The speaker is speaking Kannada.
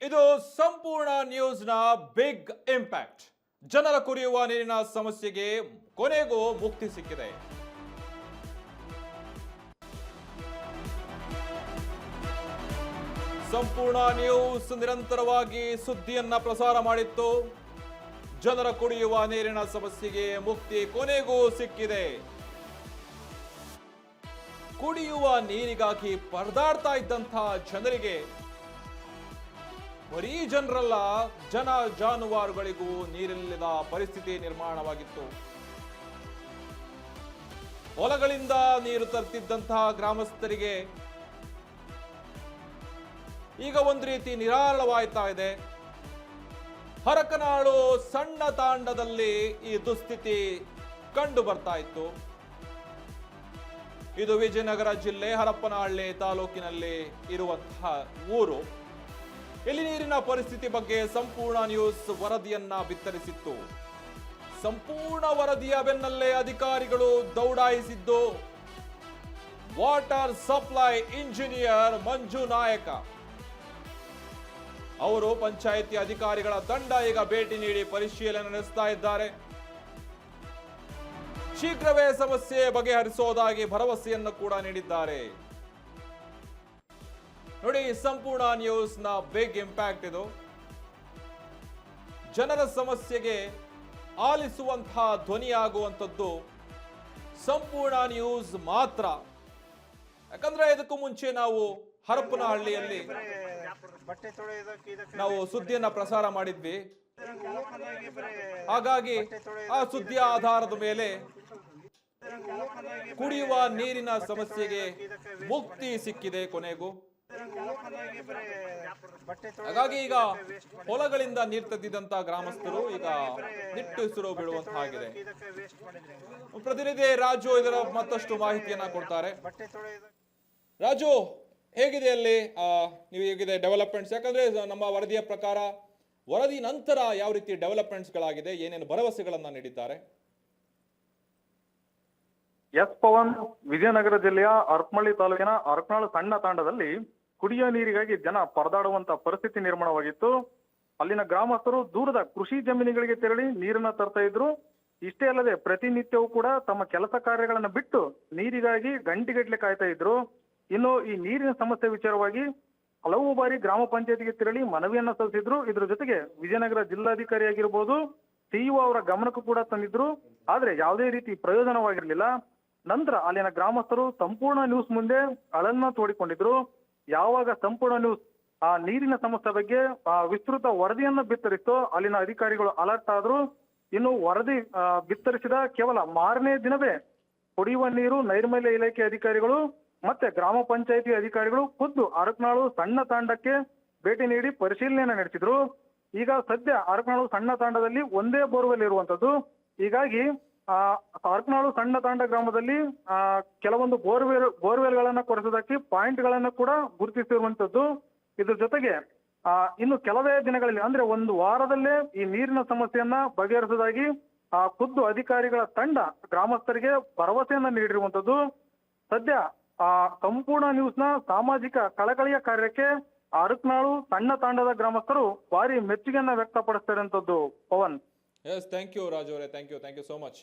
ಇದು ಸಂಪೂರ್ಣ ನ್ಯೂಸ್ನ ಬಿಗ್ ಇಂಪ್ಯಾಕ್ಟ್. ಜನರ ಕುಡಿಯುವ ನೀರಿನ ಸಮಸ್ಯೆಗೆ ಕೊನೆಗೂ ಮುಕ್ತಿ ಸಿಕ್ಕಿದೆ. ಸಂಪೂರ್ಣ ನ್ಯೂಸ್ ನಿರಂತರವಾಗಿ ಸುದ್ದಿಯನ್ನ ಪ್ರಸಾರ ಮಾಡಿತ್ತು. ಜನರ ಕುಡಿಯುವ ನೀರಿನ ಸಮಸ್ಯೆಗೆ ಮುಕ್ತಿ ಕೊನೆಗೂ ಸಿಕ್ಕಿದೆ. ಕುಡಿಯುವ ನೀರಿಗಾಗಿ ಪರದಾಡ್ತಾ ಇದ್ದಂತಹ ಜನರಿಗೆ, ಬರೀ ಜನರಲ್ಲ, ಜನ ಜಾನುವಾರುಗಳಿಗೂ ನೀರಿಲ್ಲದ ಪರಿಸ್ಥಿತಿ ನಿರ್ಮಾಣವಾಗಿತ್ತು. ಹೊಲಗಳಿಂದ ನೀರು ತರ್ತಿದ್ದಂತಹ ಗ್ರಾಮಸ್ಥರಿಗೆ ಈಗ ಒಂದು ರೀತಿ ನಿರಾಳವಾಯ್ತಾ ಇದೆ. ಹರಕನಾಳು ಸಣ್ಣ ತಾಂಡದಲ್ಲಿ ಈ ದುಸ್ಥಿತಿ ಕಂಡು ಬರ್ತಾ ಇತ್ತು. ಇದು ವಿಜಯನಗರ ಜಿಲ್ಲೆ ಹರಪನಹಳ್ಳಿ ತಾಲೂಕಿನಲ್ಲಿ ಇರುವಂತಹ ಊರು. ಇಲ್ಲಿ ನೀರಿನ ಪರಿಸ್ಥಿತಿ ಬಗ್ಗೆ ಸಂಪೂರ್ಣ ನ್ಯೂಸ್ ವರದಿಯನ್ನ ಬಿತ್ತರಿಸಿತ್ತು. ಸಂಪೂರ್ಣ ವರದಿಯ ಬೆನ್ನಲ್ಲೇ ಅಧಿಕಾರಿಗಳು ದೌಡಾಯಿಸಿದ್ದು ವಾಟರ್ ಸಪ್ಲೈ ಇಂಜಿನಿಯರ್ ಮಂಜು ನಾಯಕ ಅವರು ಪಂಚಾಯಿತಿ ಅಧಿಕಾರಿಗಳ ತಂಡ ಈಗ ಭೇಟಿ ನೀಡಿ ಪರಿಶೀಲನೆ ನಡೆಸ್ತಾ ಇದ್ದಾರೆ. ಶೀಘ್ರವೇ ಸಮಸ್ಯೆ ಬಗೆಹರಿಸುವುದಾಗಿ ಭರವಸೆಯನ್ನು ಕೂಡ ನೀಡಿದ್ದಾರೆ. ನೋಡಿ, ಸಂಪೂರ್ಣ ನ್ಯೂಸ್ ನ ಬಿಗ್ ಇಂಪ್ಯಾಕ್ಟ್ ಇದು. ಜನರ ಸಮಸ್ಯೆಗೆ ಆಲಿಸುವಂತಹ ಧ್ವನಿಯಾಗುವಂಥದ್ದು ಸಂಪೂರ್ಣ ನ್ಯೂಸ್ ಮಾತ್ರ. ಯಾಕಂದ್ರೆ ಇದಕ್ಕೂ ಮುಂಚೆ ನಾವು ಹರಪನಹಳ್ಳಿಯಲ್ಲಿ ನಾವು ಸುದ್ದಿಯನ್ನ ಪ್ರಸಾರ ಮಾಡಿದ್ವಿ. ಹಾಗಾಗಿ ಆ ಸುದ್ದಿಯ ಆಧಾರದ ಮೇಲೆ ಕುಡಿಯುವ ನೀರಿನ ಸಮಸ್ಯೆಗೆ ಮುಕ್ತಿ ಸಿಕ್ಕಿದೆ ಕೊನೆಗೂ. ಹಾಗಾಗಿ ಈಗ ಹೊಲಗಳಿಂದ ನೀರು ತೆಗೆದಿದ್ದಂತ ಗ್ರಾಮಸ್ಥರು ಈಗ ನಿಟ್ಟುಸಿರು ಬಿಡುವಂತಾಗಿದೆ. ಪ್ರತಿನಿಧಿ ರಾಜು ಇದರ ಮತ್ತಷ್ಟು ಮಾಹಿತಿಯನ್ನ ಕೊಡ್ತಾರೆ. ರಾಜು, ಹೇಗಿದೆ ಅಲ್ಲಿ ನೀವು ಹೇಗಿದೆ ಡೆವಲಪ್ಮೆಂಟ್ಸ್? ಯಾಕಂದ್ರೆ ನಮ್ಮ ವರದಿಯ ಪ್ರಕಾರ ವರದಿ ನಂತರ ಯಾವ ರೀತಿ ಡೆವಲಪ್ಮೆಂಟ್ಸ್ ಗಳಾಗಿದೆ, ಏನೇನು ಭರವಸೆಗಳನ್ನ ನೀಡಿದ್ದಾರೆ? ಎಸ್ ಪವನ್, ವಿಜಯನಗರ ಜಿಲ್ಲೆಯ ಹರಪನಹಳ್ಳಿ ತಾಲೂಕಿನ ಹರಕನಾಳು ಸಣ್ಣ ತಾಂಡದಲ್ಲಿ ಕುಡಿಯುವ ನೀರಿಗಾಗಿ ಜನ ಪರದಾಡುವಂತ ಪರಿಸ್ಥಿತಿ ನಿರ್ಮಾಣವಾಗಿತ್ತು. ಅಲ್ಲಿನ ಗ್ರಾಮಸ್ಥರು ದೂರದ ಕೃಷಿ ಜಮೀನುಗಳಿಗೆ ತೆರಳಿ ನೀರನ್ನ ತರ್ತಾ ಇದ್ರು. ಇಷ್ಟೇ ಅಲ್ಲದೆ ಪ್ರತಿನಿತ್ಯವೂ ಕೂಡ ತಮ್ಮ ಕೆಲಸ ಕಾರ್ಯಗಳನ್ನ ಬಿಟ್ಟು ನೀರಿಗಾಗಿ ಗಂಟೆಗಟ್ಟಲೆ ಕಾಯ್ತಾ ಇದ್ರು. ಇನ್ನು ಈ ನೀರಿನ ಸಮಸ್ಯೆ ವಿಚಾರವಾಗಿ ಹಲವು ಬಾರಿ ಗ್ರಾಮ ಪಂಚಾಯತಿಗೆ ತೆರಳಿ ಮನವಿಯನ್ನ ಸಲ್ಲಿಸಿದ್ರು. ಇದ್ರ ಜೊತೆಗೆ ವಿಜಯನಗರ ಜಿಲ್ಲಾಧಿಕಾರಿ ಆಗಿರ್ಬೋದು, ಸಿಇಒ ಅವರ ಗಮನಕ್ಕೂ ಕೂಡ ತಂದಿದ್ರು. ಆದ್ರೆ ಯಾವುದೇ ರೀತಿ ಪ್ರಯೋಜನವಾಗಿರ್ಲಿಲ್ಲ. ನಂತರ ಅಲ್ಲಿನ ಗ್ರಾಮಸ್ಥರು ಸಂಪೂರ್ಣ ನ್ಯೂಸ್ ಮುಂದೆ ಅಳನ್ನ ತೋಡಿಕೊಂಡಿದ್ರು. ಯಾವಾಗ ಸಂಪೂರ್ಣ ನ್ಯೂಸ್ ಆ ನೀರಿನ ಸಮಸ್ಯೆ ಬಗ್ಗೆ ವಿಸ್ತೃತ ವರದಿಯನ್ನ ಬಿತ್ತರಿಸ್ತೋ ಅಲ್ಲಿನ ಅಧಿಕಾರಿಗಳು ಅಲರ್ಟ್ ಆದ್ರು. ಇನ್ನು ವರದಿ ಬಿತ್ತರಿಸಿದ ಕೇವಲ ಮಾರನೇ ದಿನವೇ ಕುಡಿಯುವ ನೀರು ನೈರ್ಮಲ್ಯ ಇಲಾಖೆ ಅಧಿಕಾರಿಗಳು ಮತ್ತೆ ಗ್ರಾಮ ಪಂಚಾಯತಿ ಅಧಿಕಾರಿಗಳು ಖುದ್ದು ಹರಕನಾಳು ಸಣ್ಣ ತಾಂಡಕ್ಕೆ ಭೇಟಿ ನೀಡಿ ಪರಿಶೀಲನೆಯನ್ನ ನಡೆಸಿದ್ರು. ಈಗ ಸದ್ಯ ಹರಕನಾಳು ಸಣ್ಣ ತಾಂಡದಲ್ಲಿ ಒಂದೇ ಬೋರ್ವೆಲ್ ಇರುವಂತದ್ದು. ಹೀಗಾಗಿ ಹರಕನಾಳು ಸಣ್ಣ ತಾಂಡ ಗ್ರಾಮದಲ್ಲಿ ಕೆಲವೊಂದು ಬೋರ್ವೆಲ್ ಗಳನ್ನ ಕೊರೆಸೋದಕ್ಕೆ ಪಾಯಿಂಟ್ ಗಳನ್ನ ಕೂಡ ಗುರುತಿಸಿರುವಂತದ್ದು. ಇದ್ರ ಜೊತೆಗೆ ಇನ್ನು ಕೆಲವೇ ದಿನಗಳಲ್ಲಿ ಅಂದ್ರೆ ಒಂದು ವಾರದಲ್ಲೇ ಈ ನೀರಿನ ಸಮಸ್ಯೆಯನ್ನ ಬಗೆಹರಿಸೋದಾಗಿ ಖುದ್ದು ಅಧಿಕಾರಿಗಳ ತಂಡ ಗ್ರಾಮಸ್ಥರಿಗೆ ಭರವಸೆಯನ್ನ ನೀಡಿರುವಂತದ್ದು. ಸದ್ಯ ಸಂಪೂರ್ಣ ನ್ಯೂಸ್ನ ಸಾಮಾಜಿಕ ಕಳಕಳಿಯ ಕಾರ್ಯಕ್ಕೆ ಹರಕನಾಳು ಸಣ್ಣ ತಾಂಡದ ಗ್ರಾಮಸ್ಥರು ಭಾರಿ ಮೆಚ್ಚುಗೆಯನ್ನ ವ್ಯಕ್ತಪಡಿಸ್ತಾ ಇರುವಂತದ್ದು. Pavan. Yes, thank you Raju ಅವರೇ, ಥ್ಯಾಂಕ್ ಯು ಸೋ ಮಚ್.